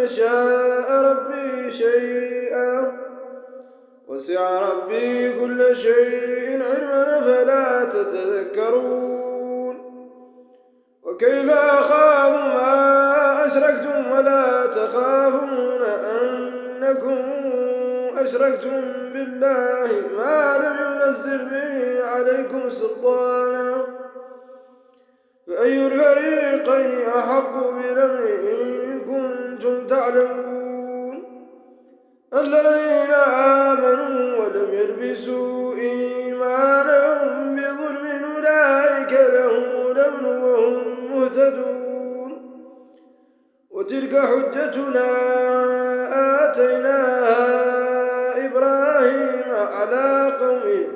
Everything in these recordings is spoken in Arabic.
يشاء ربي شيئا وسع ربي كل شيء علما فلا تتذكرون وكيف أخاف ما أشركتم ولا تخافون أنكم أشركتم بالله ما لم ينزل به عليكم سلطانا فأي الفريقين أحق بالأمن إن كنتم تعلمون الذين آمنوا ولم يلبسوا إيمانهم بظلم أولئك لهم الأمن وهم مهتدون وتلك حجتنا آتيناها إبراهيم على قومه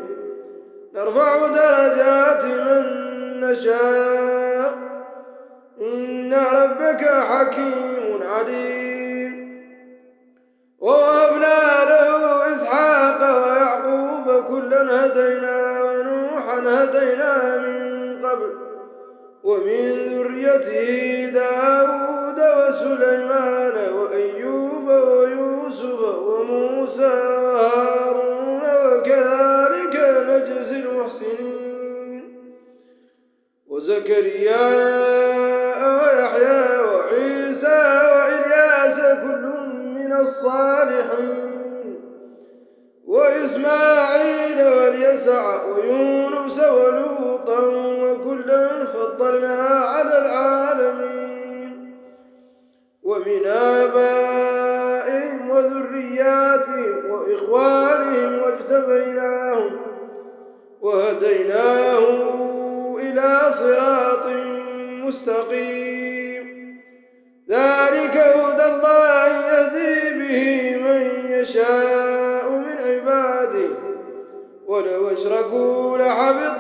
نرفع درجات من نشاء إن ربك حكيم عليم ووهبنا له إسحاق ويعقوب كلا هدينا ونوحا هدينا من قبل ومن ذريته داود وسليمان وأيوب ويوسف وموسى وهارون وكذلك نجزي المحسنين وزكريا ويحيى وعيسى وإلياس كل من الصالحين وإسماعيل واليسع ويونس ولوطا وكلا فضلنا على العالمين ومن آبائهم وذرياتهم وإخوانهم واجتبيناهم وهديناهم إلى صراط مستقيم ذلك هدى الله يهدي به من يشاء من عباده ولو أشركوا لحبط